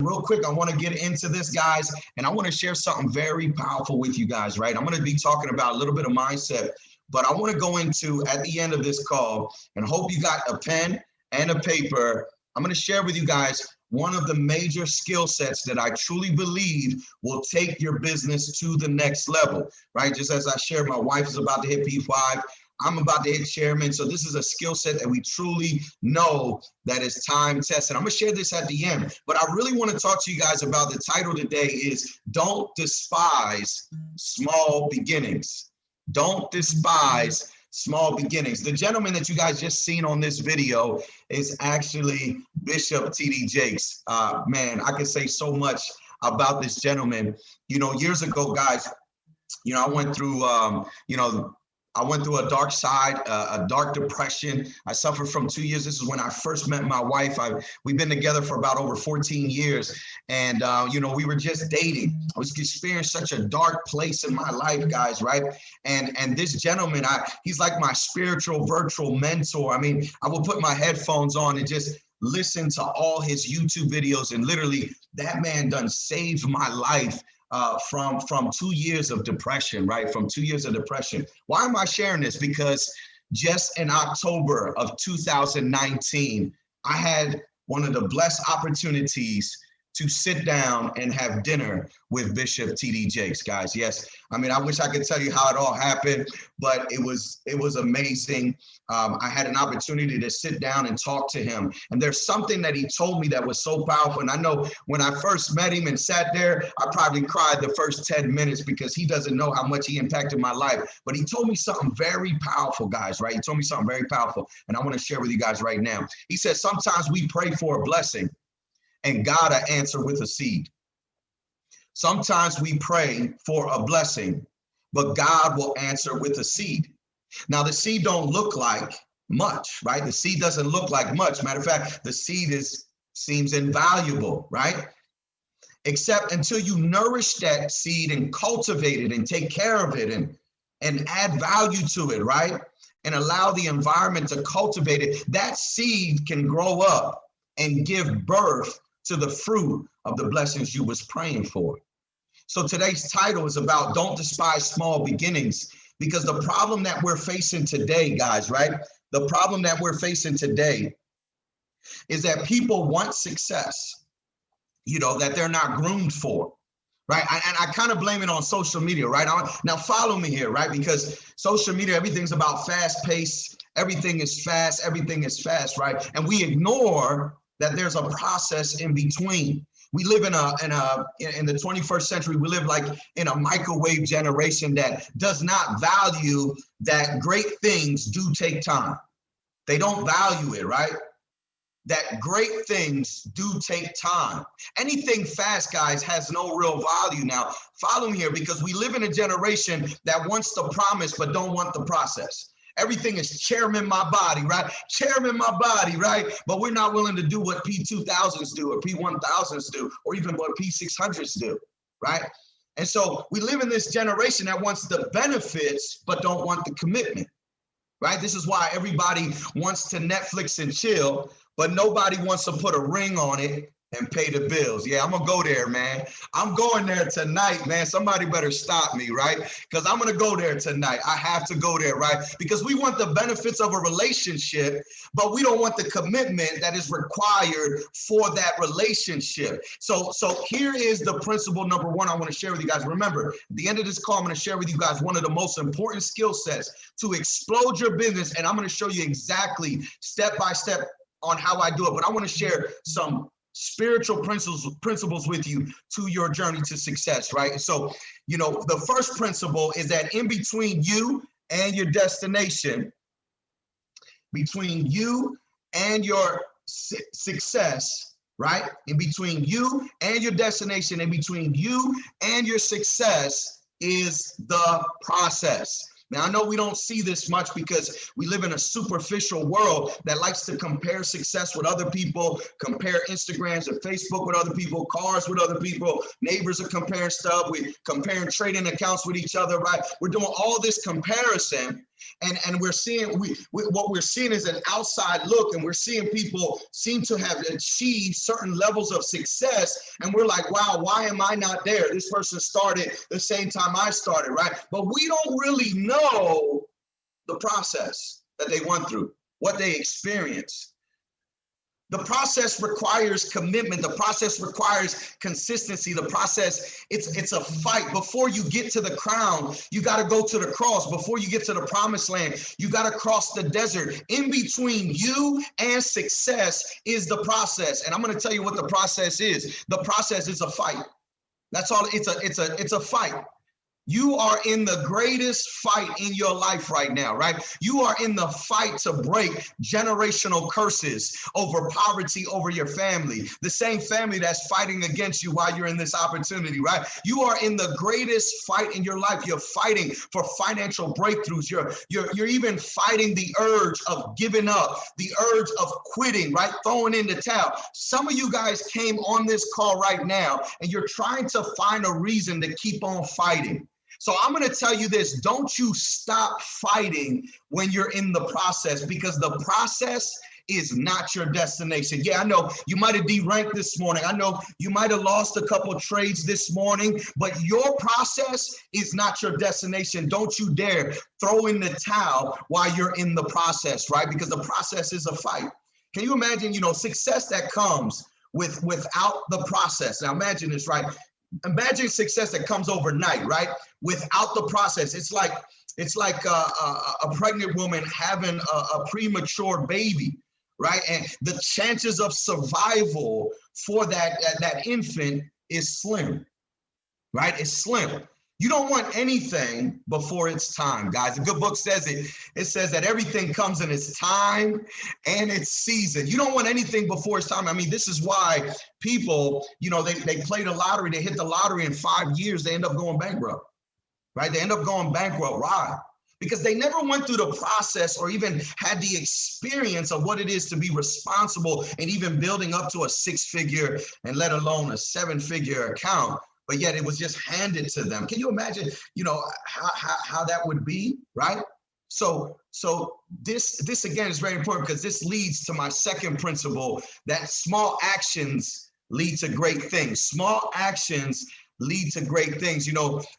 Real quick, I want to get into this, guys, and I want to share something very powerful with you guys, right? I'm going to be talking about a little bit of mindset, but I want to go into, at the end of this call, and hope you got a pen and a paper. I'm going to share with you guys one of the major skill sets that I truly believe will take your business to the next level, right? Just as I shared, my wife is about to hit P5. I'm about to hit Chairman. So this is a skill set that we truly know that is time tested. I'm going to share this at the end, but I really want to talk to you guys about the title today is Don't Despise Small Beginnings. Don't despise small beginnings. The gentleman that you guys just seen on this video is actually Bishop T.D. Jakes. Man, I could say so much about this gentleman. You know, years ago, guys, you know, I went through, I went through a dark side, a dark depression. I suffered from 2 years. This is when I first met my wife. We've been together for about over 14 years. And, we were just dating. I was experiencing such a dark place in my life, guys, right? And this gentleman, he's like my spiritual virtual mentor. I mean, I will put my headphones on and just listen to all his YouTube videos. And literally, that man done saved my life. From 2 years of depression, right? From 2 years of depression. Why am I sharing this? Because just in October of 2019, I had one of the blessed opportunities to sit down and have dinner with Bishop T.D. Jakes, guys. Yes, I mean, I wish I could tell you how it all happened, but it was amazing. I had an opportunity to sit down and talk to him. And there's something that he told me that was so powerful. And I know when I first met him and sat there, I probably cried the first 10 minutes because he doesn't know how much he impacted my life. But he told me something very powerful, guys, right? He told me something very powerful. And I want to share with you guys right now. He said, sometimes we pray for a blessing and God will answer with a seed. Sometimes we pray for a blessing, but God will answer with a seed. Now, the seed don't look like much, right? The seed doesn't look like much. Matter of fact, the seed seems invaluable, right? Except until you nourish that seed and cultivate it and take care of it and add value to it, right? And allow the environment to cultivate it, that seed can grow up and give birth to the fruit of the blessings you was praying for. So today's title is about don't despise small beginnings, because the problem that we're facing today, guys, right? The problem that we're facing today is that people want success, that they're not groomed for, right? And I kind of blame it on social media, right? Now follow me here, right? Because social media, everything's about fast pace. Everything is fast, right? And we ignore that there's a process in between. We live in the 21st century, we live like in a microwave generation that does not value that great things do take time. They don't value it, right? That great things do take time. Anything fast, guys, has no real value. Now, follow me here, because we live in a generation that wants the promise but don't want the process. Everything is chairman my body, right? Chairman my body, right? But we're not willing to do what P2000s do or P1000s do, or even what P600s do, right? And so we live in this generation that wants the benefits, but don't want the commitment, right? This is why everybody wants to Netflix and chill, but nobody wants to put a ring on it and pay the bills. Yeah, I'm gonna go there, man. I'm going there tonight, man. Somebody better stop me, right? Because I'm gonna go there tonight. I have to go there, right? Because we want the benefits of a relationship, but we don't want the commitment that is required for that relationship. So here is the principle number one I want to share with you guys. Remember, at the end of this call, I'm gonna share with you guys one of the most important skill sets to explode your business, and I'm gonna show you exactly step by step on how I do it. But I want to share some spiritual principles with you to your journey to success, right? So, the first principle is that in between you and your destination, between you and your success, right? In between you and your destination, in between you and your success is the process. Now, I know we don't see this much because we live in a superficial world that likes to compare success with other people, compare Instagrams and Facebook with other people, cars with other people, neighbors are comparing stuff, we're comparing trading accounts with each other, right? We're doing all this comparison, And we're seeing, what we're seeing is an outside look, and we're seeing people seem to have achieved certain levels of success. And we're like, wow, why am I not there? This person started the same time I started, right? But we don't really know the process that they went through, what they experienced. The process requires commitment. The process requires consistency. The process, it's a fight. Before you get to the crown, you got to go to the cross. Before you get to the promised land, you got to cross the desert. In between you and success is the process. And I'm going to tell you what the process is. The process is a fight. That's all. It's a fight. You are in the greatest fight in your life right now, right? You are in the fight to break generational curses over poverty, over your family, the same family that's fighting against you while you're in this opportunity, right? You are in the greatest fight in your life. You're fighting for financial breakthroughs. You're even fighting the urge of giving up, the urge of quitting, right? Throwing in the towel. Some of you guys came on this call right now and you're trying to find a reason to keep on fighting. So I'm going to tell you this, don't you stop fighting when you're in the process, because the process is not your destination. Yeah, I know you might have deranked this morning. I know you might have lost a couple of trades this morning, but your process is not your destination. Don't you dare throw in the towel while you're in the process, right? Because the process is a fight. Can you imagine, success that comes without the process? Now imagine this, right? Imagine success that comes overnight, right? Without the process. It's like a pregnant woman having a premature baby, right? And the chances of survival for that infant is slim, right? It's slim. You don't want anything before it's time, guys. A good book says it. It says that everything comes in its time and its season. You don't want anything before it's time. I mean, this is why people, they play the lottery, they hit the lottery in 5 years, they end up going bankrupt, right? They end up going bankrupt. Why? Because they never went through the process or even had the experience of what it is to be responsible and even building up to a 6-figure and let alone a 7-figure account. But yet it was just handed to them. Can you imagine, how that would be, right? So this again is very important, because this leads to my second principle, that small actions lead to great things. Small actions lead to great things.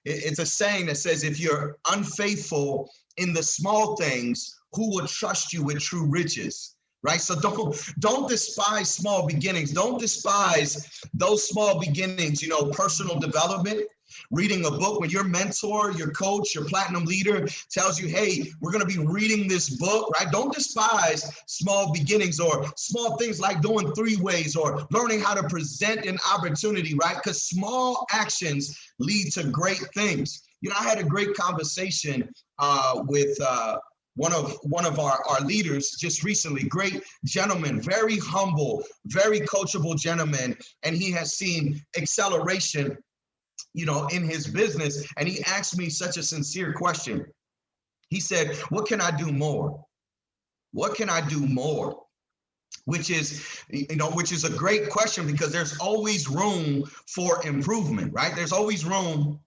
It's a saying that says, if you're unfaithful in the small things, who will trust you with true riches? Right? So don't despise small beginnings. Don't despise those small beginnings, personal development, reading a book. When your mentor, your coach, your platinum leader tells you, hey, we're going to be reading this book, right? Don't despise small beginnings or small things like doing 3-ways or learning how to present an opportunity, right? Because small actions lead to great things. I had a great conversation with one of our leaders just recently. Great gentleman, very humble, very coachable gentleman, and he has seen acceleration, in his business. And he asked me such a sincere question. He said, "What can I do more? What can I do more?" Which is a great question, because there's always room for improvement, right? There's always room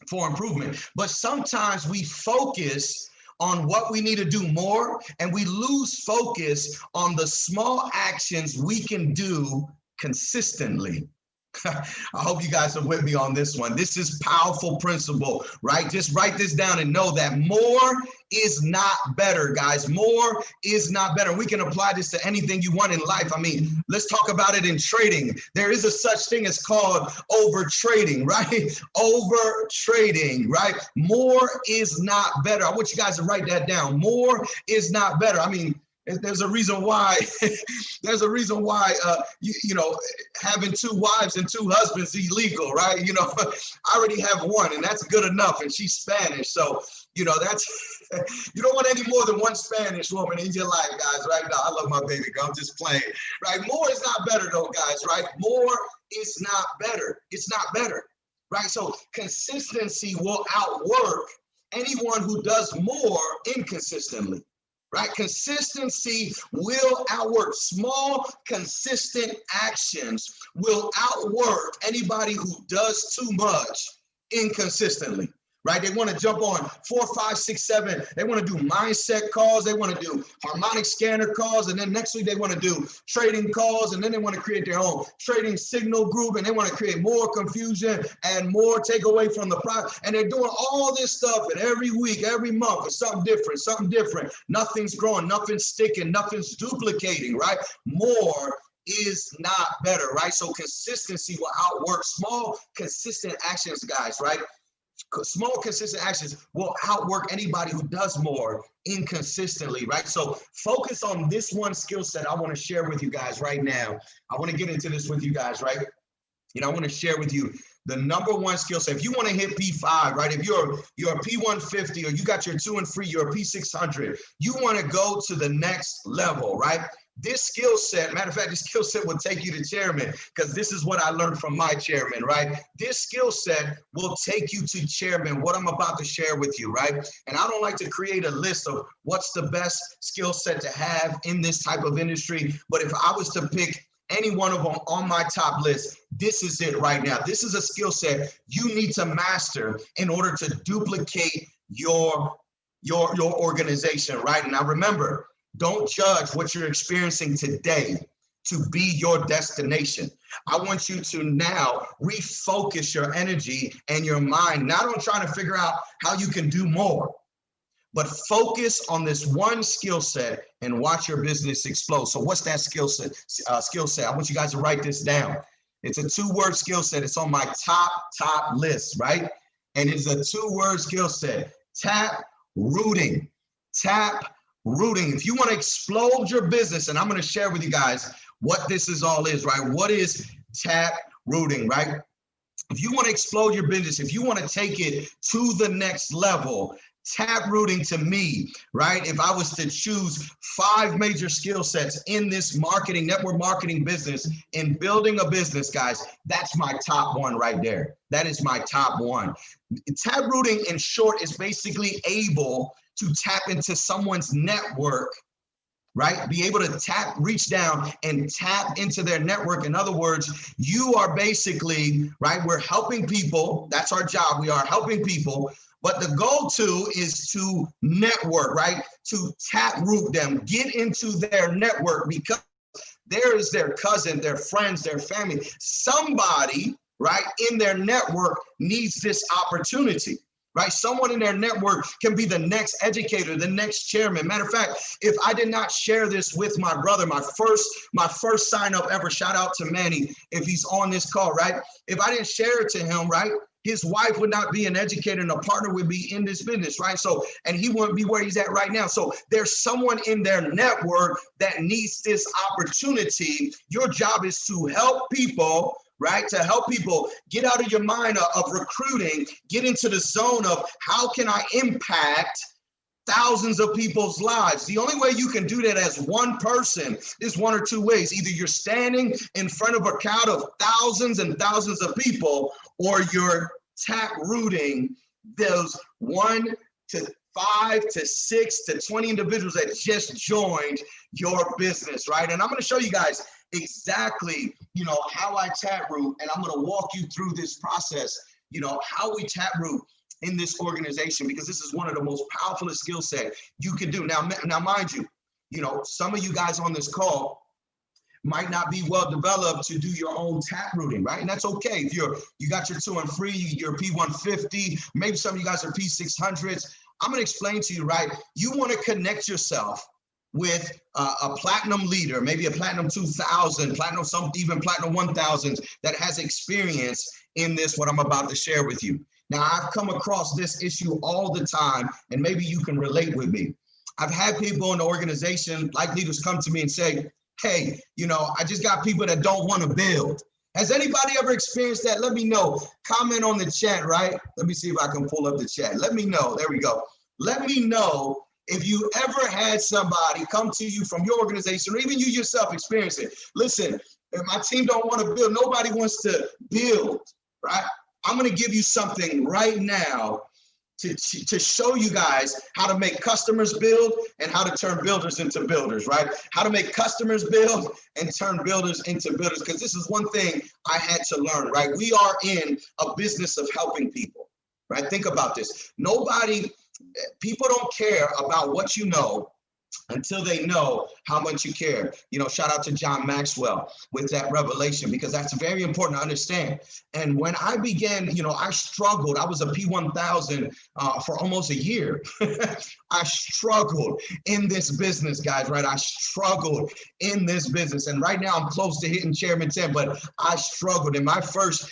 for improvement, but sometimes we focus on what we need to do more, and we lose focus on the small actions we can do consistently. I hope you guys are with me on this one. This is powerful principle, right? Just write this down and know that more is not better, guys. More is not better. We can apply this to anything you want in life. I mean, let's talk about it in trading. There is a such thing as called over trading, right? Over trading, right? More is not better. I want you guys to write that down. More is not better. I mean, there's a reason why having 2 wives and 2 husbands is illegal, right? I already have one, and that's good enough, and she's Spanish. So, that's, you don't want any more than 1 Spanish woman in your life, guys, right? No, I love my baby girl. I'm just playing, right? More is not better though, guys, right? More is not better. It's not better, right? So consistency will outwork anyone who does more inconsistently. Right? Consistency will outwork. Small, consistent actions will outwork anybody who does too much inconsistently. right? They want to jump on 4, 5, 6, 7. They want to do mindset calls. They want to do harmonic scanner calls. And then next week they want to do trading calls. And then they want to create their own trading signal group. And they want to create more confusion and more takeaway from the product. And they're doing all this stuff. And every week, every month, it's something different, something different. Nothing's growing, nothing's sticking, nothing's duplicating, right? More is not better, right? So consistency will outwork small, consistent actions, guys, right? Small, consistent actions will outwork anybody who does more inconsistently, right? So focus on this one skill set I want to share with you guys right now. I want to get into this with you guys, right? I want to share with you the number one skill set. If you want to hit P5, right? If you're a P150 or you got your 2 and 3, you're a P600, you want to go to the next level, right? This skill set, matter of fact, this skill set will take you to chairman, because this is what I learned from my chairman, right? This skill set will take you to chairman, what I'm about to share with you, right? And I don't like to create a list of what's the best skill set to have in this type of industry, but if I was to pick any one of them on my top list, this is it right now. This is a skill set you need to master in order to duplicate your organization, right? And now remember, don't judge what you're experiencing today to be your destination. I want you to now refocus your energy and your mind, not on trying to figure out how you can do more, but focus on this one skill set and watch your business explode. So what's that skill set? I want you guys to write this down. It's a 2-word skill set. It's on my top list, right? And it's a 2-word skill set. Tap rooting. Tap rooting. If you want to explode your business, and I'm going to share with you guys what this is all is, right? What is tap rooting, right? If you want to explode your business, if you want to take it to the next level, tap rooting to me, right? If I was to choose 5 major skill sets in this marketing, network marketing business, in building a business, guys, that's my top one right there. That is my top one. Tap rooting, in short, is basically able to tap into someone's network, right? Be able to reach down and tap into their network. In other words, you are basically, right? We're helping people. That's our job. We are helping people. But the go-to is to network, right? To tap root them, get into their network, because there is their cousin, their friends, their family. Somebody, right, in their network needs this opportunity. Right? Someone in their network can be the next educator, the next chairman. Matter of fact, if I did not share this with my brother, my first sign up ever, shout out to Manny, if he's on this call, right? If I didn't share it to him, right? His wife would not be an educator and a partner would be in this business, right? So, and he wouldn't be where he's at right now. So there's someone in their network that needs this opportunity. Your job is to help people, right? To help people get out of your mind of recruiting, get into the zone of how can I impact thousands of people's lives. The only way you can do that as one person is 1 or 2 ways. Either you're standing in front of a crowd of thousands and thousands of people, or you're tap rooting those 1 to 5 to 6 to 20 individuals that just joined your business, right? And I'm going to show you guys exactly, how I tap root, and I'm going to walk you through this process, how we tap root in this organization, because this is one of the most powerful skill set you can do. Now, mind you, some of you guys on this call might not be well developed to do your own tap rooting, right? And that's okay. If you got your 2 and 3, you're P150, maybe some of you guys are P600s. I'm going to explain to you, right? You want to connect yourself with a platinum leader, maybe a platinum 2000, even platinum 1000 that has experience in this, what I'm about to share with you. Now, I've come across this issue all the time, and maybe you can relate with me. I've had people in the organization, like leaders, come to me and say, hey, I just got people that don't want to build. Has anybody ever experienced that? Let me know. Comment on the chat, right? Let me see if I can pull up the chat. Let me know. There we go. Let me know if you ever had somebody come to you from your organization, or even you yourself experience it. Listen, if my team don't want to build, nobody wants to build, right? I'm going to give you something right now to show you guys how to make customers build and how to turn builders into builders, right? How to make customers build and turn builders into builders, because this is one thing I had to learn, right? We are in a business of helping people, right? Think about this. People don't care about what you know until they know how much you care. Shout out to John Maxwell with that revelation, because that's very important to understand. And when I began, I struggled. I was a P1000 for almost a year. I struggled in this business, guys, right? I struggled in this business. And right now I'm close to hitting Chairman 10, but I struggled. In my first,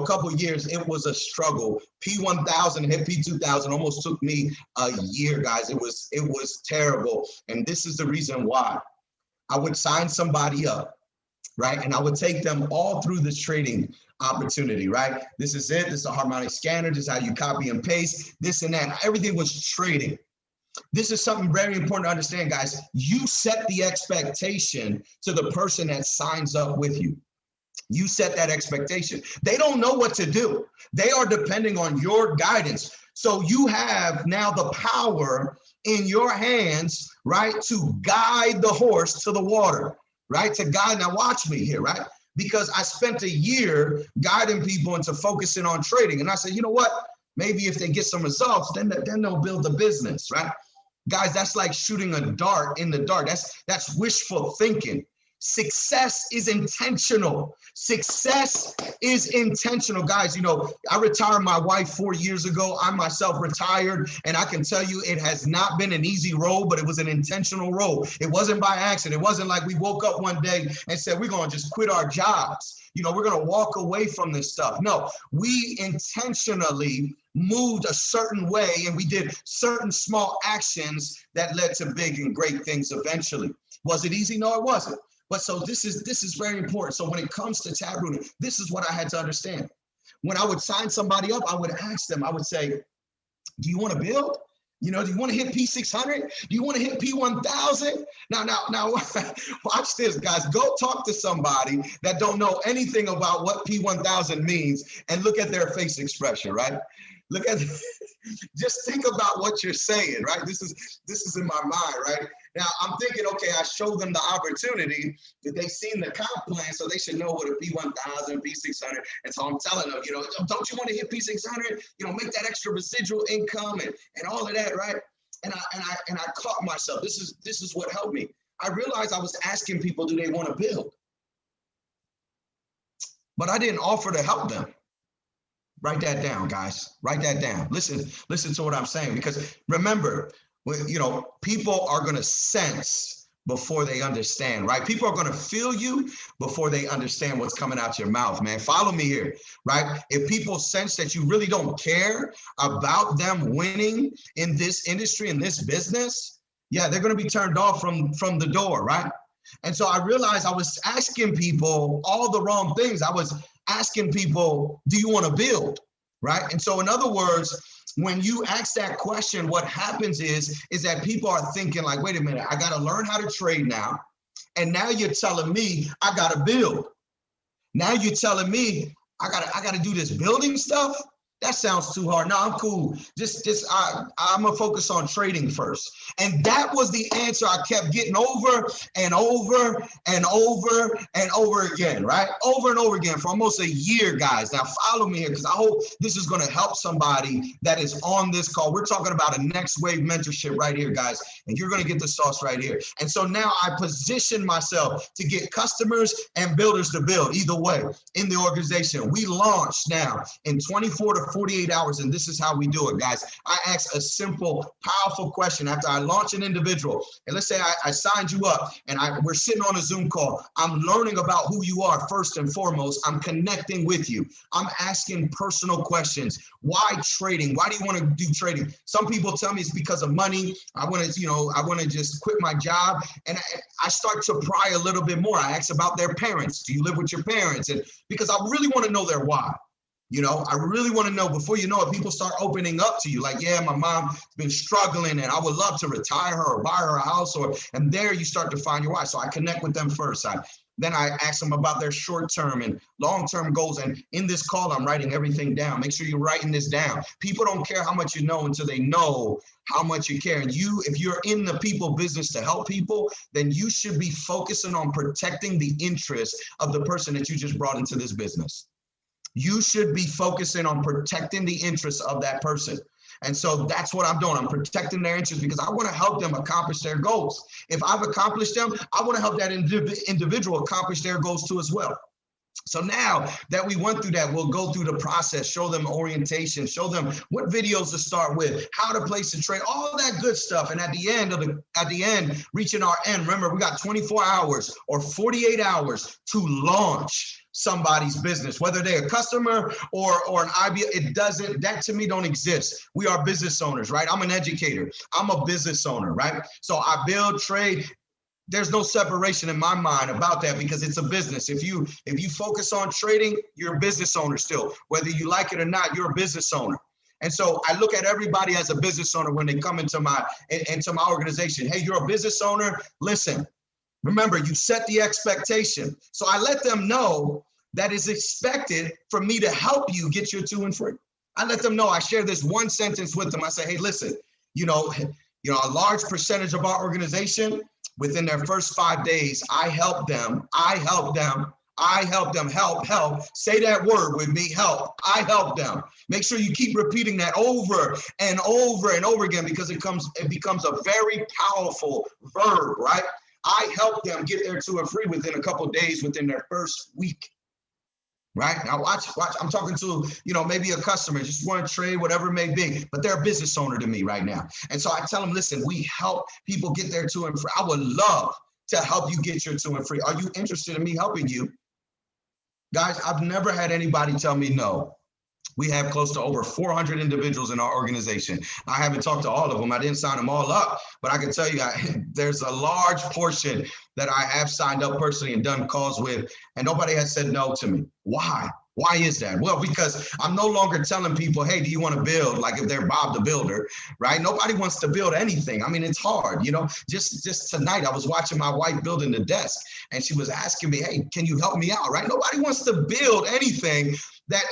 couple years, it was a struggle. P1000 hit P2000 almost took me a year, guys. It was terrible. And this is the reason why. I would sign somebody up, right? And I would take them all through this trading opportunity, right? This is it. This is a harmonic scanner. This is how you copy and paste, this and that. Everything was trading. This is something very important to understand, guys. You set the expectation to the person that signs up with you. You set that expectation. They don't know what to do. They are depending on your guidance. So you have now the power in your hands, right, to guide the horse to the water, right? To guide. Now watch me here, right? Because I spent a year guiding people into focusing on trading. And I said, you know what? Maybe if they get some results, then they'll build a business, right? Guys, that's like shooting a dart in the dark. That's wishful thinking. Success is intentional. Success is intentional, guys. I retired my wife 4 years ago. I myself retired, and I can tell you it has not been an easy road, but it was an intentional road. It wasn't by accident. It wasn't like we woke up one day and said, we're going to just quit our jobs. We're going to walk away from this stuff. No, we intentionally moved a certain way, and we did certain small actions that led to big and great things eventually. Was it easy? No, it wasn't. But so this is very important. So when it comes to taprooting, this is what I had to understand. When I would sign somebody up, I would ask them, I would say, do you want to build? Do you want to hit P600? Do you want to hit P1000? Now, watch this, guys. Go talk to somebody that don't know anything about what P1000 means and look at their face expression, right? Just think about what you're saying, right? This is in my mind, right? Now I'm thinking, okay, I showed them the opportunity that they've seen the comp plan, so they should know what a P1000, P600. And so I'm telling them, don't you want to hit P600? Make that extra residual income and all of that, right? And I caught myself. This is what helped me. I realized I was asking people, do they want to build? But I didn't offer to help them. Write that down, guys. Write that down. Listen to what I'm saying, because remember, people are going to sense before they understand, right? People are going to feel you before they understand what's coming out your mouth, man. Follow me here, right? If people sense that you really don't care about them winning in this industry, in this business, yeah, they're going to be turned off from the door, right? And so I realized I was asking people all the wrong things. I was asking people, do you want to build, right? And so in other words, when you ask that question, what happens is that people are thinking like, wait a minute, I got to learn how to trade now. And now you're telling me I got to build. Now you're telling me I got to do this building stuff. That sounds too hard. No, I'm cool. I'm gonna focus on trading first. And that was the answer I kept getting over and over and over and over again, right? Over and over again for almost a year, guys. Now follow me here, because I hope this is gonna help somebody that is on this call. We're talking about a next wave mentorship right here, guys. And you're gonna get the sauce right here. And so now I position myself to get customers and builders to build either way in the organization. We launched now in 24 to 48 hours, and this is how we do it, guys. I ask a simple, powerful question after I launch an individual. And let's say I signed you up and we're sitting on a Zoom call. I'm learning about who you are first and foremost. I'm connecting with you. I'm asking personal questions. Why trading? Why do you want to do trading? Some people tell me it's because of money. I want to just quit my job. And I start to pry a little bit more. I ask about their parents. Do you live with your parents? And because I really want to know their why. I really want to know. Before you know it, people start opening up to you like, yeah, my mom's been struggling and I would love to retire her or buy her a house, and there you start to find your why. So I connect with them first. Then I ask them about their short-term and long-term goals. And in this call, I'm writing everything down. Make sure you're writing this down. People don't care how much you know until they know how much you care. And if you're in the people business to help people, then you should be focusing on protecting the interests of the person that you just brought into this business. You should be focusing on protecting the interests of that person. And so that's what I'm doing. I'm protecting their interests because I want to help them accomplish their goals. If I've accomplished them, I want to help that individual accomplish their goals too as well. So now that we went through that, we'll go through the process, show them orientation, show them what videos to start with, how to place the trade, all that good stuff. And at the end, reaching our end, remember, we got 24 hours or 48 hours to launch somebody's business, whether they're a customer or an IB. That to me don't exist. We are business owners, right? I'm an educator. I'm a business owner, right? So I build, trade. There's no separation in my mind about that because it's a business. If you focus on trading, you're a business owner still. Whether you like it or not, you're a business owner. And so I look at everybody as a business owner when they come into my organization. Hey, you're a business owner. Listen, remember, you set the expectation. So I let them know that it's expected for me to help you get your 2 and free. I let them know. I share this one sentence with them. I say, hey, listen, a large percentage of our organization, within their first 5 days, I help them, help. Say that word with me, help. I help them. Make sure you keep repeating that over and over and over again because it becomes a very powerful verb, right? I help them get their 2 and free within a couple of days, within their first week. Right now, watch. I'm talking to, maybe a customer, just want to trade, whatever it may be, but they're a business owner to me right now. And so I tell them, listen, we help people get their 2 and free. I would love to help you get your 2 and free. Are you interested in me helping you? Guys, I've never had anybody tell me no. We have close to over 400 individuals in our organization. I haven't talked to all of them. I didn't sign them all up, but I can tell you there's a large portion that I have signed up personally and done calls with, and nobody has said no to me. Why? Why is that? Well, because I'm no longer telling people, hey, do you want to build? Like if they're Bob the Builder, right? Nobody wants to build anything. I mean, it's hard, Just tonight, I was watching my wife building the desk, and she was asking me, hey, can you help me out, right? Nobody wants to build anything that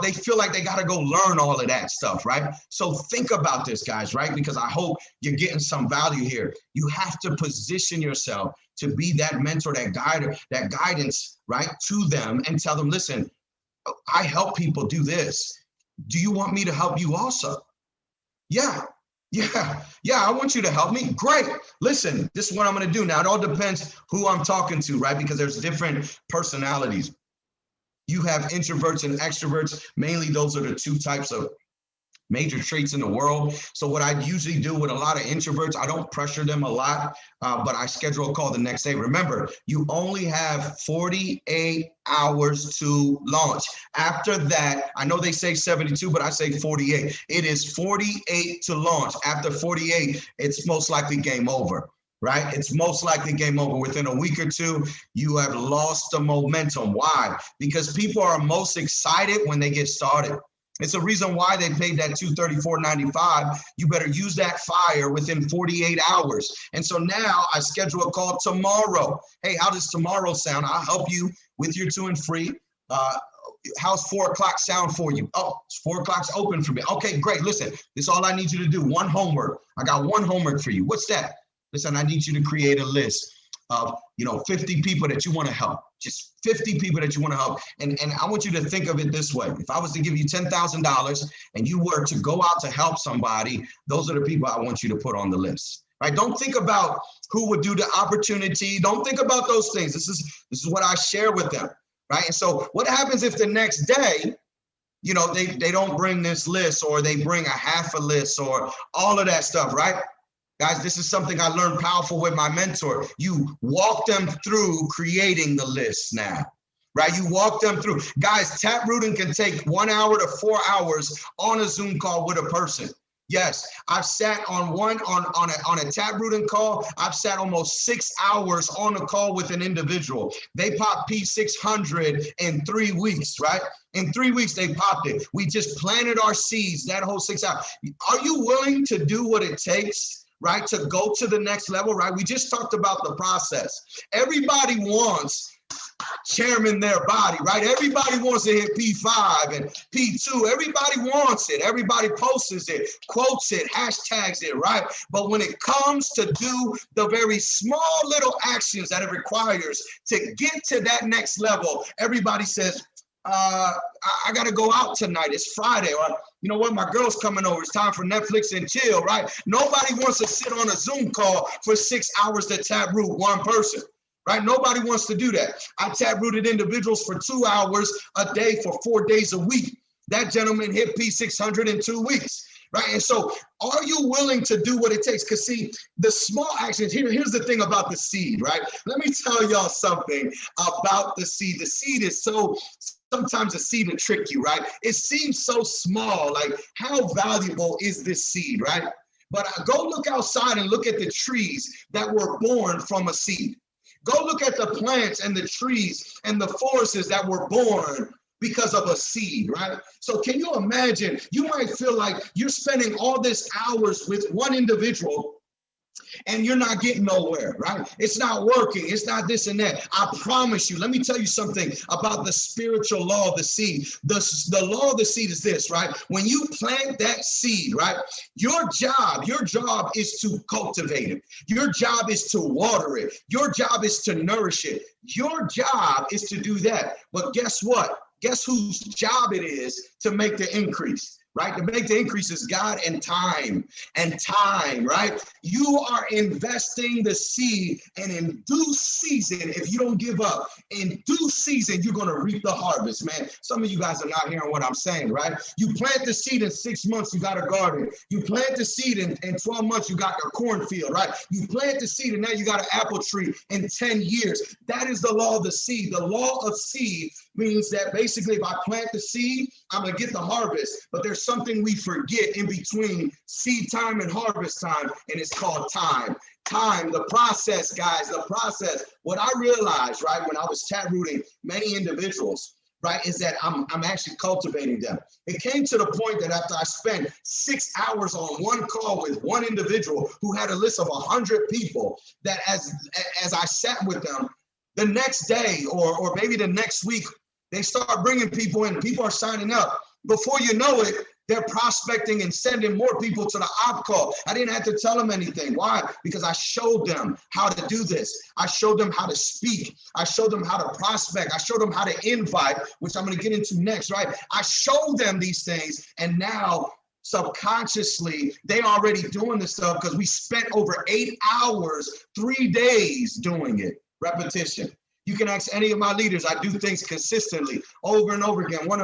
they feel like they got to go learn all of that stuff, right? So think about this, guys, right? Because I hope you're getting some value here. You have to position yourself to be that mentor, that guidance, right, to them and tell them, listen, I help people do this. Do you want me to help you also? Yeah, I want you to help me. Great. Listen, this is what I'm going to do. Now, it all depends who I'm talking to, right? Because there's different personalities. You have introverts and extroverts. Mainly, those are the 2 types of major traits in the world. So what I usually do with a lot of introverts, I don't pressure them a lot, but I schedule a call the next day. Remember, you only have 48 hours to launch. After that, I know they say 72, but I say 48. It is 48 to launch. After 48, it's most likely game over. Right? It's most likely game over. Within a week or 2, you have lost the momentum. Why? Because people are most excited when they get started. It's a reason why they paid that $234.95. You better use that fire within 48 hours. And so now I schedule a call tomorrow. Hey, how does tomorrow sound? I'll help you with your 2 and free. How's 4 o'clock sound for you? Oh, 4 o'clock's open for me. Okay, great. Listen, this is all I need you to do. 1 homework. I got 1 homework for you. What's that? Listen, I need you to create a list of, 50 people that you want to help. Just 50 people that you want to help. And I want you to think of it this way. If I was to give you $10,000 and you were to go out to help somebody, those are the people I want you to put on the list. Right? Don't think about who would do the opportunity. Don't think about those things. This is what I share with them. Right? And so what happens if the next day, they don't bring this list, or they bring a half a list, or all of that stuff, right? Guys, this is something I learned powerful with my mentor. You walk them through creating the list now, right? You walk them through. Guys, taprooting can take 1 hour to 4 hours on a Zoom call with a person. Yes, I've sat on a taprooting call. I've sat almost 6 hours on a call with an individual. They popped P600 in 3 weeks, right? In 3 weeks, they popped it. We just planted our seeds that whole 6 hours. Are you willing to do what it takes, right, to go to the next level, right? We just talked about the process. Everybody wants chairman their body, right? Everybody wants to hit P5 and P2. Everybody wants it. Everybody posts it, quotes it, hashtags it, right? But when it comes to do the very small little actions that it requires to get to that next level, everybody says, I got to go out tonight. It's Friday. Or, you know what? My girl's coming over. It's time for Netflix and chill, right? Nobody wants to sit on a Zoom call for 6 hours to taproot one person, right? Nobody wants to do that. I taprooted individuals for 2 hours a day for 4 days a week. That gentleman hit P600 in 2 weeks, right? And so are you willing to do what it takes? Because see, the small actions, here's the thing about the seed, right? Let me tell y'all something about the seed. The seed is sometimes a seed will trick you, right? It seems so small, like how valuable is this seed, right? But go look outside and look at the trees that were born from a seed. Go look at the plants and the trees and the forests that were born because of a seed, right? So can you imagine, you might feel like you're spending all this hours with one individual and you're not getting nowhere, right? It's not working. It's not this and that. I promise you, let me tell you something about the spiritual law of the seed. The law of the seed is this, right? When you plant that seed, right, your job is to cultivate it. Your job is to water it. Your job is to nourish it. Your job is to do that. But guess what? Guess whose job it is to make the increase, right? To make the increase is God and time, right? You are investing the seed, and in due season, if you don't give up, in due season, you're going to reap the harvest, man. Some of you guys are not hearing what I'm saying, right? You plant the seed in 6 months, you got a garden. You plant the seed in 12 months, you got a cornfield, right? You plant the seed and now you got an apple tree in 10 years. That is the law of the seed. The law of seed means that basically if I plant the seed, I'm going to get the harvest. But there's something we forget in between seed time and harvest time, and it's called time. Time, the process, guys, the process. What I realized, right, when I was taprooting many individuals, right, is that I'm actually cultivating them. It came to the point that after I spent 6 hours on one call with one individual who had a list of 100 people, that as I sat with them, the next day or maybe the next week, they start bringing people in. People are signing up. Before you know it, they're prospecting and sending more people to the op call. I didn't have to tell them anything. Why? Because I showed them how to do this. I showed them how to speak. I showed them how to prospect. I showed them how to invite, which I'm going to get into next, right? I showed them these things, and now subconsciously, they already doing this stuff because we spent over 8 hours, 3 days doing it. Repetition. You can ask any of my leaders. I do things consistently over and over again. One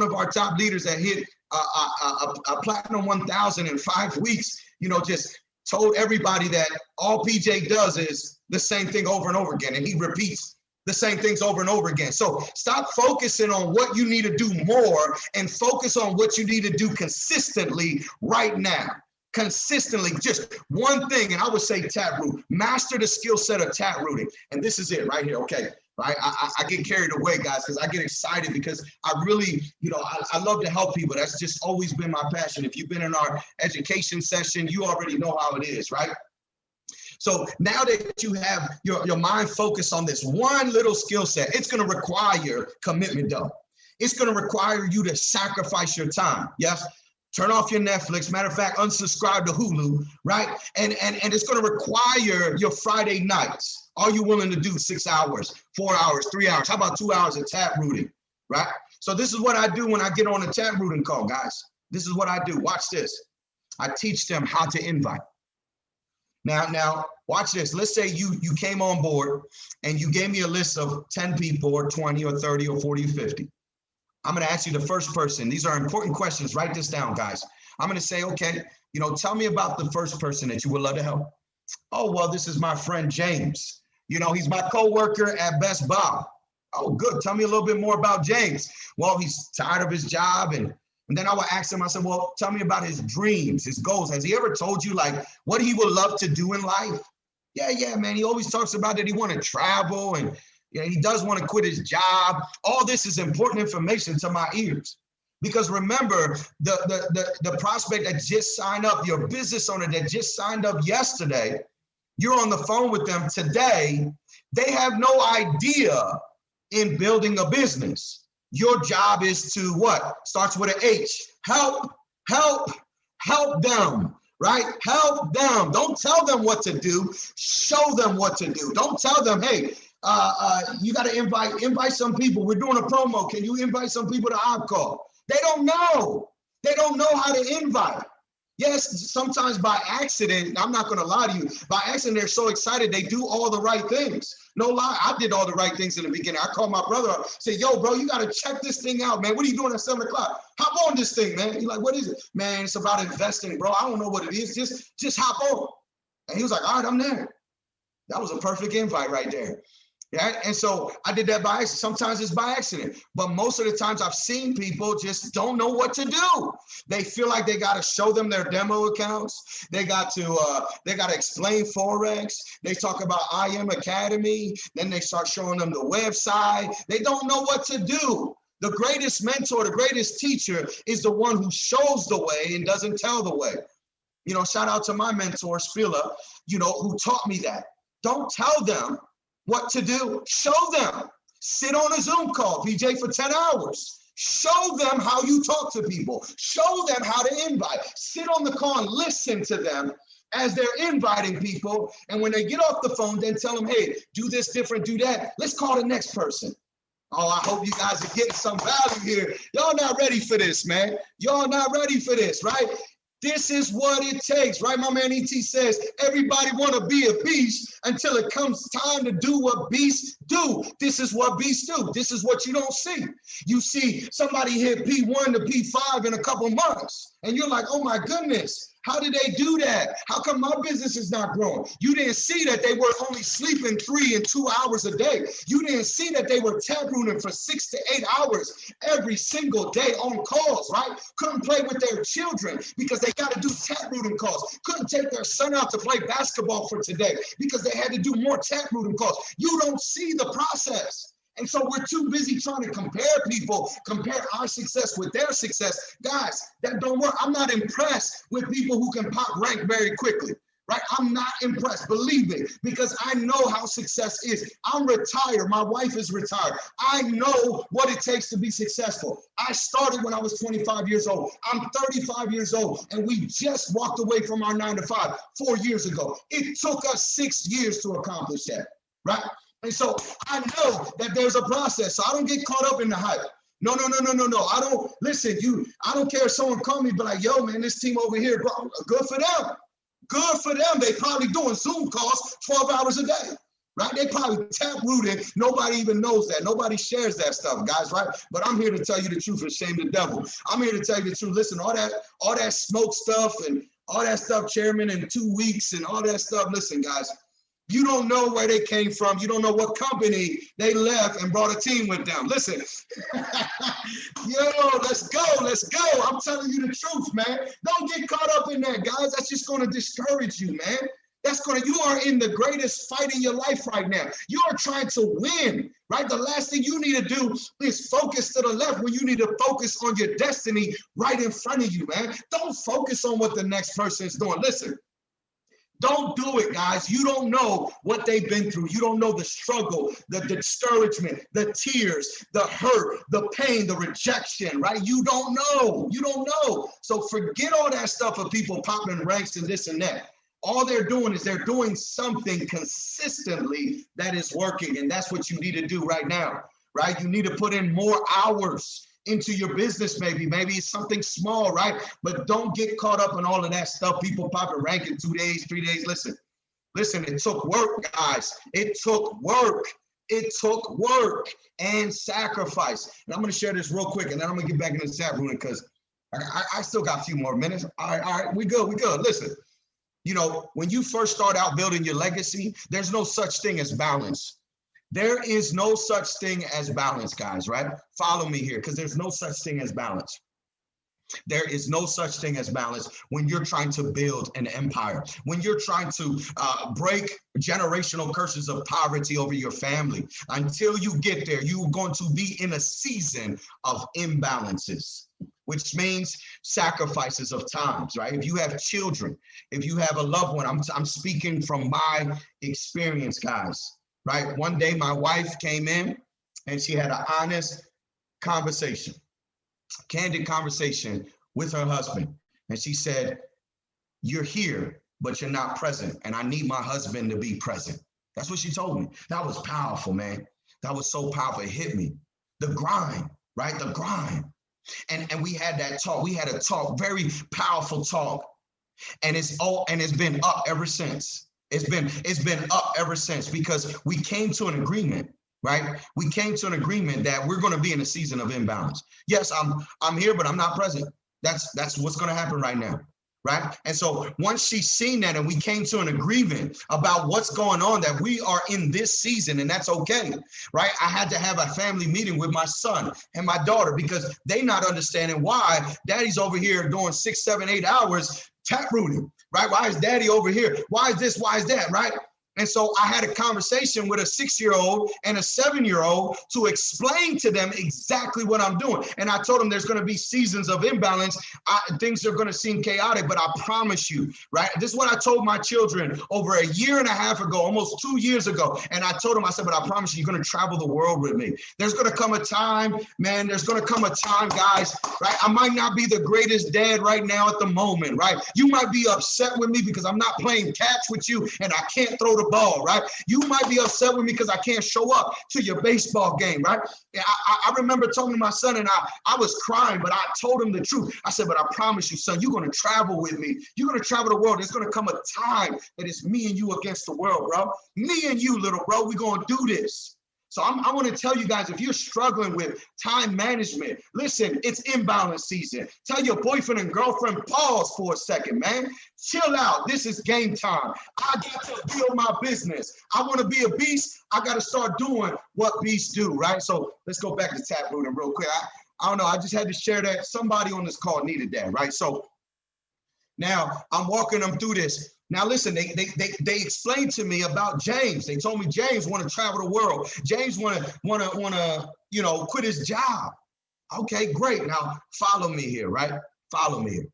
of our top leaders that hit a platinum 1,000 in 5 weeks, just told everybody that all PJ does is the same thing over and over again, and he repeats the same things over and over again. So stop focusing on what you need to do more and focus on what you need to do consistently right now. Consistently, just one thing, and I would say taproot. Master the skill set of taprooting, and this is it right here. Okay, right? I get carried away, guys, because I get excited because I really, I love to help people. That's just always been my passion. If you've been in our education session, you already know how it is, right? So now that you have your mind focused on this one little skill set, it's going to require commitment, though. It's going to require you to sacrifice your time. Yes. Turn off your Netflix. Matter of fact, unsubscribe to Hulu, right? And it's going to require your Friday nights. Are you willing to do 6 hours, 4 hours, 3 hours? How about 2 hours of taprooting, right? So this is what I do when I get on a taprooting call, guys. This is what I do. Watch this. I teach them how to invite. Now, watch this. Let's say you came on board and you gave me a list of 10 people or 20 or 30 or 40 or 50. I'm going to ask you the first person. These are important questions. Write this down, guys. I'm going to say, okay, tell me about the first person that you would love to help. Oh, well, this is my friend James. He's my coworker at Best Buy. Oh, good. Tell me a little bit more about James. Well, he's tired of his job. And then I would ask him, I said, well, tell me about his dreams, his goals. Has he ever told you like what he would love to do in life? Yeah, man. He always talks about that he want to travel and he does want to quit his job. All this is important information to my ears. Because remember, the prospect that just signed up, your business owner that just signed up yesterday, you're on the phone with them today. They have no idea in building a business. Your job is to what? Starts with an H. Help them. Right? Help them. Don't tell them what to do. Show them what to do. Don't tell them, hey, You got to invite some people. We're doing a promo. Can you invite some people to OpCall? They don't know. They don't know how to invite. Yes, sometimes by accident, I'm not going to lie to you, by accident, they're so excited, they do all the right things. No lie, I did all the right things in the beginning. I called my brother up, said, yo, bro, you got to check this thing out, man. What are you doing at 7 o'clock? Hop on this thing, man. He's like, what is it? Man, it's about investing, bro. I don't know what it is. Just hop on. And he was like, all right, I'm there. That was a perfect invite right there. Yeah, and so I did that by accident. Sometimes it's by accident, but most of the times I've seen people just don't know what to do. They feel like they got to show them their demo accounts. They got to explain Forex. They talk about I Am Academy. Then they start showing them the website. They don't know what to do. The greatest mentor, the greatest teacher is the one who shows the way and doesn't tell the way. You know, shout out to my mentor, Spila, you know, who taught me that. Don't tell them what to do. Show them. Sit on a Zoom call, PJ, for 10 hours. Show them how you talk to people. Show them how to invite. Sit on the call and listen to them as they're inviting people. And when they get off the phone, then tell them, hey, do this different, do that. Let's call the next person. Oh, I hope you guys are getting some value here. Y'all not ready for this, man. Y'all not ready for this, right? This is what it takes, right? My man E.T. says, everybody want to be a beast until it comes time to do what beasts do. This is what beasts do. This is what you don't see. You see somebody hit P1 to P5 in a couple months, and you're like, oh my goodness, how did they do that? How come my business is not growing? You didn't see that they were only sleeping 3 and 2 hours a day. You didn't see that they were taprooting for 6 to 8 hours every single day on calls, right? Couldn't play with their children because they got to do taprooting calls. Couldn't take their son out to play basketball for today because they had to do more taprooting calls. You don't see the process. And so we're too busy trying to compare people, compare our success with their success. Guys, that don't work. I'm not impressed with people who can pop rank very quickly, right? I'm not impressed, believe me, because I know how success is. I'm retired. My wife is retired. I know what it takes to be successful. I started when I was 25 years old. I'm 35 years old, and we just walked away from our 9 to 5 4 years ago. It took us 6 years to accomplish that, right? And so I know that there's a process. So I don't get caught up in the hype. No. I don't listen. I don't care if someone call me, but like, yo, man, this team over here, bro, good for them. Good for them. They probably doing Zoom calls 12 hours a day, right? They probably tap rooted. Nobody even knows that. Nobody shares that stuff, guys, right? But I'm here to tell you the truth and shame the devil. I'm here to tell you the truth. Listen, all that smoke stuff and all that stuff, Chairman, in 2 weeks and all that stuff. Listen, guys. You don't know where they came from. You don't know what company they left and brought a team with them. Listen, yo, let's go. I'm telling you the truth, man. Don't get caught up in that, guys. That's just going to discourage you, man. You are in the greatest fight in your life right now. You are trying to win, right? The last thing you need to do is focus to the left when you need to focus on your destiny right in front of you, man. Don't focus on what the next person is doing. Listen. Don't do it, guys. You don't know what they've been through. You don't know the struggle, the discouragement, the tears, the hurt, the pain, the rejection, right? You don't know. You don't know. So forget all that stuff of people popping ranks and this and that. All they're doing is they're doing something consistently that is working. And that's what you need to do right now, right? You need to put in more hours into your business, maybe it's something small, right? But don't get caught up in all of that stuff. People popping rank in 2 days, 3 days. Listen, it took work, guys. It took work and sacrifice. And I'm going to share this real quick, and then I'm going to get back in the chat room because I still got a few more minutes. All right, we good. Listen, you know, when you first start out building your legacy, there's no such thing as balance. There is no such thing as balance, guys, right? Follow me here, because there's no such thing as balance. There is no such thing as balance when you're trying to build an empire, when you're trying to break generational curses of poverty over your family. Until you get there, you're going to be in a season of imbalances, which means sacrifices of times, right? If you have children, if you have a loved one, I'm speaking from my experience, guys. Right? One day my wife came in and she had an honest conversation, candid conversation with her husband. And she said, you're here, but you're not present. And I need my husband to be present. That's what she told me. That was powerful, man. That was so powerful. It hit me. The grind, right? The grind. And we had that talk. We had a talk, very powerful talk. And it's been up ever since. It's been up ever since because we came to an agreement, right? We came to an agreement that we're going to be in a season of imbalance. Yes, I'm here, but I'm not present. That's what's going to happen right now. Right. And so once she's seen that and we came to an agreement about what's going on, that we are in this season and that's OK. Right. I had to have a family meeting with my son and my daughter because they not understanding why daddy's over here doing 6, 7, 8 hours tap rooting. Right. Why is daddy over here? Why is this? Why is that? Right. And so I had a conversation with a 6-year-old and a 7-year-old to explain to them exactly what I'm doing. And I told them there's going to be seasons of imbalance. Things are going to seem chaotic, but I promise you, right? This is what I told my children over a year and a half ago, almost 2 years ago. And I told them, I said, but I promise you, you're going to travel the world with me. There's going to come a time, man, there's going to come a time, guys, right? I might not be the greatest dad right now at the moment, right? You might be upset with me because I'm not playing catch with you and I can't throw the ball, right? You might be upset with me because I can't show up to your baseball game, right? I remember talking to my son and I was crying, but I told him the truth. I said, but I promise you, son, you're going to travel with me. You're going to travel the world. There's going to come a time that it's me and you against the world, bro. Me and you, little bro, we're going to do this. So I want to tell you guys, if you're struggling with time management, listen, it's imbalance season. Tell your boyfriend and girlfriend, pause for a second, man. Chill out. This is game time. I got to build my business. I want to be a beast. I got to start doing what beasts do, right? So let's go back to tap rooting real quick. I don't know. I just had to share that. Somebody on this call needed that, right? So now I'm walking them through this. Now, listen, they explained to me about James. They told me James want to travel the world. James want to quit his job. Okay, great. Now, follow me here, right? Follow me here.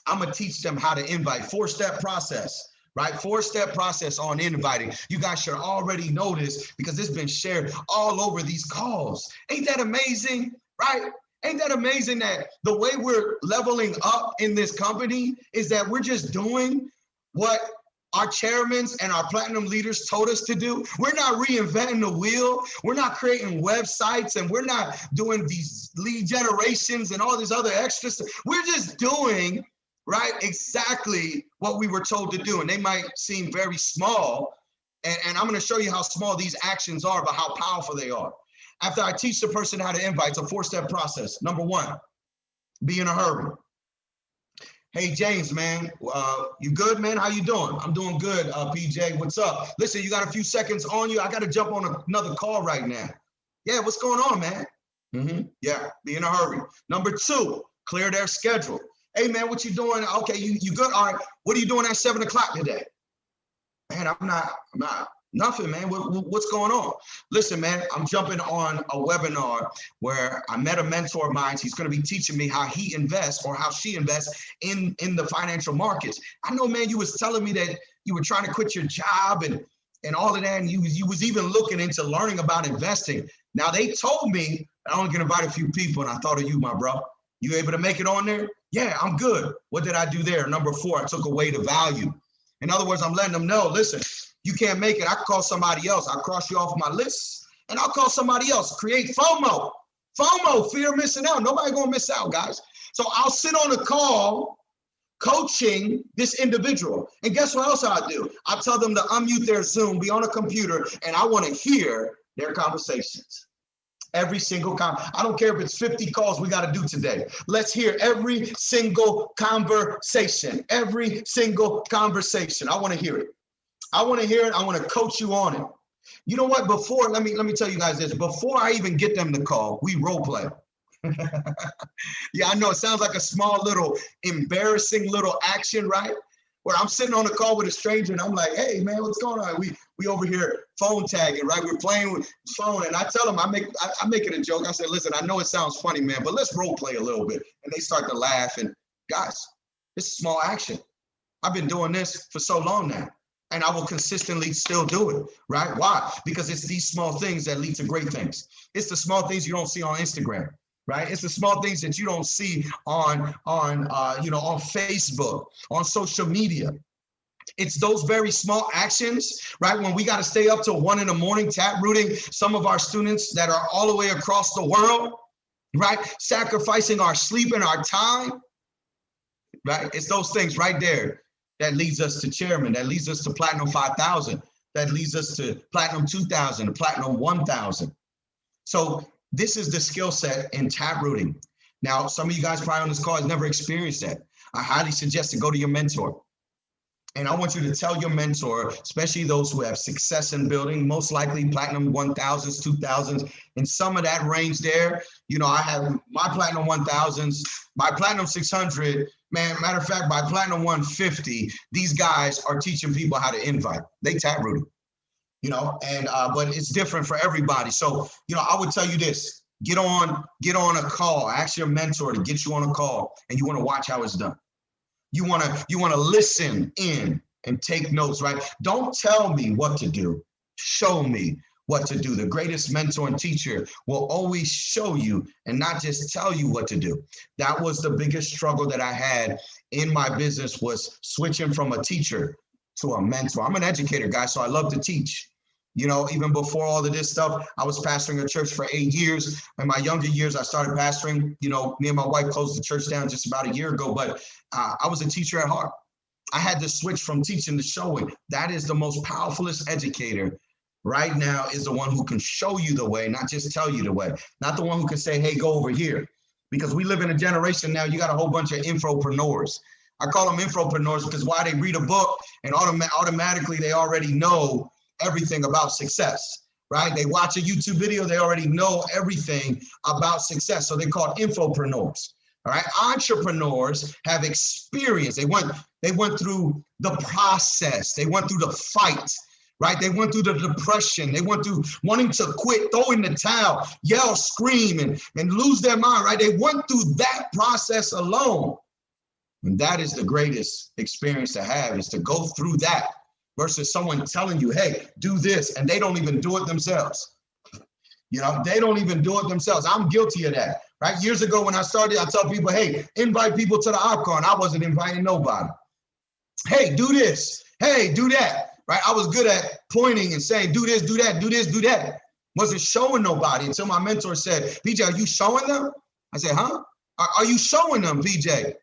I'm going to teach them how to invite. 4-step process, right? 4-step process on inviting. You guys should already know this because it's been shared all over these calls. Ain't that amazing, right? Ain't that amazing that the way we're leveling up in this company is that we're just doing what our chairmen and our platinum leaders told us to do? We're not reinventing the wheel. We're not creating websites and we're not doing these lead generations and all this other extra stuff. We're just doing, right, exactly what we were told to do. And they might seem very small. And I'm going to show you how small these actions are, but how powerful they are. After I teach the person how to invite, it's a 4-step process. Number 1, be in a hurry. Hey, James, man, you good, man? How you doing? I'm doing good, PJ. What's up? Listen, you got a few seconds on you. I got to jump on another call right now. Yeah, what's going on, man? Yeah, be in a hurry. Number 2, clear their schedule. Hey, man, what you doing? Okay, you good? All right, what are you doing at 7 o'clock today? Man, I'm not. Nothing, man. What's going on? Listen, man, I'm jumping on a webinar where I met a mentor of mine. He's going to be teaching me how he invests or how she invests in the financial markets. I know, man, you was telling me that you were trying to quit your job and all of that. And you was even looking into learning about investing. Now, they told me I only can invite a few people, and I thought of you, my bro. You able to make it on there? Yeah, I'm good. What did I do there? Number 4, I took away the value. In other words, I'm letting them know, listen, you can't make it. I can call somebody else. I'll cross you off my list and I'll call somebody else. Create FOMO. FOMO, fear of missing out. Nobody gonna miss out, guys. So I'll sit on a call coaching this individual. And guess what else I do? I tell them to unmute their Zoom, be on a computer, and I want to hear their conversations. Every single I don't care if it's 50 calls we got to do today. Let's hear every single conversation. Every single conversation. I want to hear it. I want to hear it. I want to coach you on it. You know what? Before, let me tell you guys this. Before I even get them to call, we role play. Yeah, I know it sounds like a small little embarrassing little action, right? Where I'm sitting on a call with a stranger and I'm like, hey man, what's going on? We over here phone tagging, right? We're playing with phone, and I tell them, I make it a joke. I said, listen, I know it sounds funny, man, but let's role play a little bit. And they start to laugh. And guys, this is small action. I've been doing this for so long now. And I will consistently still do it, right? Why? Because it's these small things that lead to great things. It's the small things you don't see on Instagram, right? It's the small things that you don't see on Facebook, on social media. It's those very small actions, right? When we got to stay up till 1 in the morning, tap rooting some of our students that are all the way across the world, right? Sacrificing our sleep and our time, right? It's those things right there that leads us to Chairmen, that leads us to Platinum 5000, that leads us to Platinum 2000, Platinum 1000. So this is the skill set in tap rooting. Now, some of you guys probably on this call has never experienced that. I highly suggest to go to your mentor. And I want you to tell your mentor, especially those who have success in building, most likely Platinum 1000s, 2000s, and some of that range there. You know, I have my Platinum 1000s, my Platinum 600, man, matter of fact, by Platinum 150, these guys are teaching people how to invite. They tap rooting, you know, and but it's different for everybody. So, you know, I would tell you this, get on a call, ask your mentor to get you on a call, and you want to watch how it's done. You want to listen in and take notes, right? Don't tell me what to do. Show me what to do. The greatest mentor and teacher will always show you and not just tell you what to do. That was the biggest struggle that I had in my business, was switching from a teacher to a mentor. I'm an educator, guys, so I love to teach. You know, even before all of this stuff, I was pastoring a church for 8 years. In my younger years, I started pastoring. You know, me and my wife closed the church down just about a year ago, but I was a teacher at heart. I had to switch from teaching to showing. That is the most powerfulest educator right now, is the one who can show you the way, not just tell you the way. Not the one who can say, hey, go over here. Because we live in a generation now, you got a whole bunch of infopreneurs. I call them infopreneurs because why? They read a book and automatically they already know everything about success, right? They watch a YouTube video, they already know everything about success. So they're called infopreneurs, all right? Entrepreneurs have experience. They went through the process. They went through the fight, right? They went through the depression. They went through wanting to quit, throw in the towel, yell, scream, and lose their mind, right? They went through that process alone. And that is the greatest experience to have, is to go through that, versus someone telling you, hey, do this, and they don't even do it themselves. You know, they don't even do it themselves. I'm guilty of that, right? Years ago when I started, I tell people, hey, invite people to the OpCon. I wasn't inviting nobody. Hey, do this. Hey, do that, right? I was good at pointing and saying, do this, do that, do this, do that. Wasn't showing nobody until my mentor said, PJ, are you showing them? I said, huh? Are you showing them, PJ?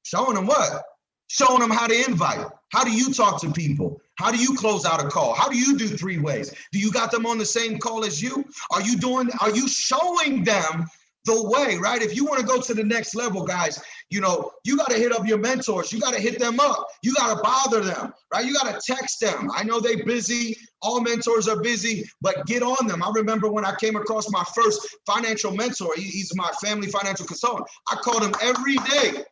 Showing them what? Showing them how to invite. How do you talk to people? How do you close out a call? How do you do 3 ways? Do you got them on the same call as you? Are you showing them the way, right? If you want to go to the next level, guys, you know, you got to hit up your mentors. You got to hit them up. You got to bother them, right? You got to text them. I know they're busy. All mentors are busy, but get on them. I remember when I came across my first financial mentor, he's my family financial consultant. I called him every day.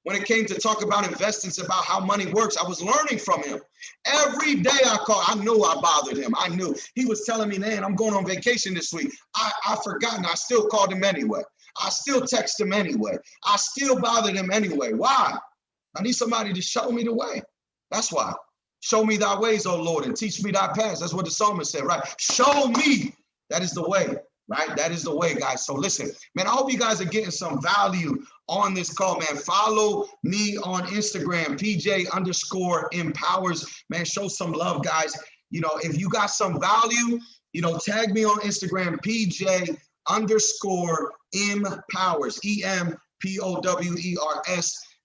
When it came to talk about investments, about how money works, I was learning from him. Every day I called, I knew I bothered him. I knew. He was telling me, man, I'm going on vacation this week. I forgot, and I still called him anyway. I still text him anyway. I still bothered him anyway. Why? I need somebody to show me the way. That's why. Show me thy ways, O Lord, and teach me thy paths. That's what the psalmist said, right? Show me. That is the way. Right? That is the way, guys. So listen, man, I hope you guys are getting some value on this call, man. Follow me on Instagram, PJ_empowers. Man, show some love, guys. You know, if you got some value, you know, tag me on Instagram, PJ_empowers, EMPOWERS.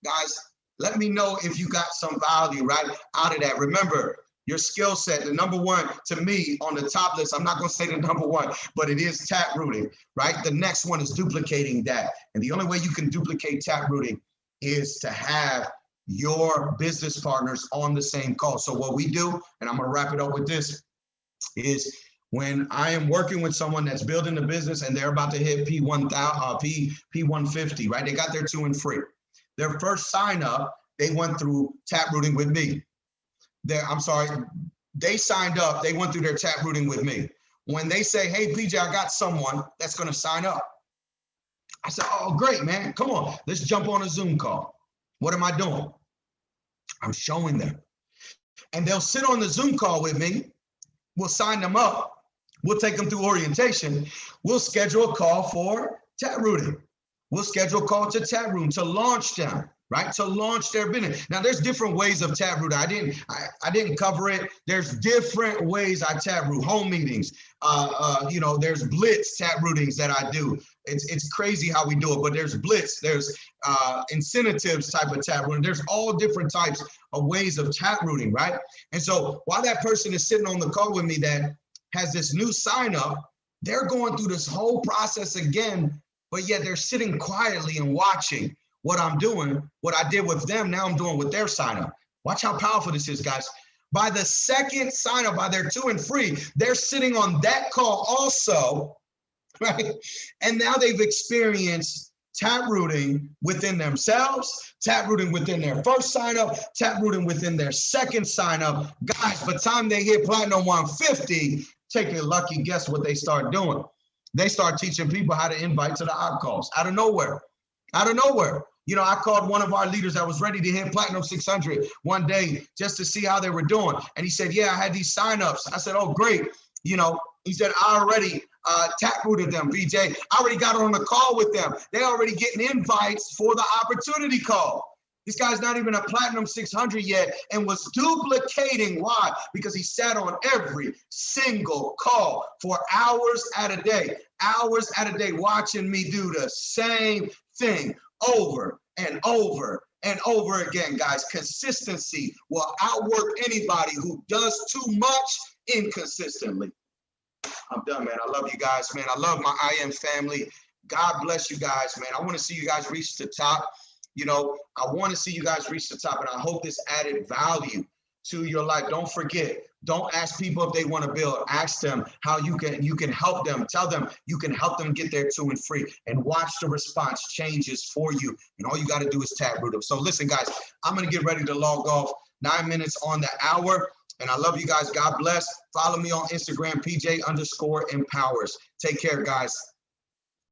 Guys, let me know if you got some value, right, out of that. Remember, your skill set, the number one to me on the top list, I'm not going to say the number one, but it is tap rooting, right? The next one is duplicating that. And the only way you can duplicate tap rooting is to have your business partners on the same call. So what we do, and I'm going to wrap it up with this, is when I am working with someone that's building a business and they're about to hit P150, right? They got their 2 and free. Their first sign up, they went through tap rooting with me. They signed up, they went through their tap rooting with me. When they say, hey, PJ, I got someone that's going to sign up. I said, oh, great, man. Come on, let's jump on a Zoom call. What am I doing? I'm showing them. And they'll sit on the Zoom call with me. We'll sign them up. We'll take them through orientation. We'll schedule a call for tap rooting. We'll schedule a call to tap room to launch them. right? To launch their business. Now, there's different ways of taprooting. I didn't cover it. There's different ways I taproot. Home meetings. There's blitz taprootings that I do. It's crazy how we do it, but there's blitz. There's incentives type of taprooting. There's all different types of ways of taprooting, right? And so while that person is sitting on the call with me that has this new sign up, they're going through this whole process again, but yet they're sitting quietly and watching what I'm doing, what I did with them, now I'm doing with their sign up. Watch how powerful this is, guys. By the second sign up, by their 2 and free, they're sitting on that call also, right? And now they've experienced taprooting within themselves, taprooting within their first sign up, taprooting within their second sign up. Guys, by the time they hit Platinum 150, take a lucky guess what they start doing. They start teaching people how to invite to the op calls out of nowhere. Out of nowhere. I called one of our leaders that was ready to hit Platinum 600 one day just to see how they were doing. And he said, yeah, I had these signups. I said, oh, great. He said, I already taprooted them, VJ. I already got on the call with them. They already getting invites for the opportunity call. This guy's not even a Platinum 600 yet and was duplicating. Why? Because he sat on every single call for hours at a day, watching me do the same thing over and over and over again, guys. Consistency will outwork anybody who does too much inconsistently. I'm done, man. I love you guys, man. I love my IM family. God bless you guys, man. I want to see you guys reach the top. I want to see you guys reach the top, and I hope this added value to your life. Don't forget, don't ask people if they want to build. Ask them how you can help them. Tell them you can help them get their 2 and free, and watch the response changes for you. And all you got to do is taproot them. So listen, guys, I'm going to get ready to log off. 9 minutes on the hour. And I love you guys. God bless. Follow me on Instagram, PJ_empowers. Take care, guys.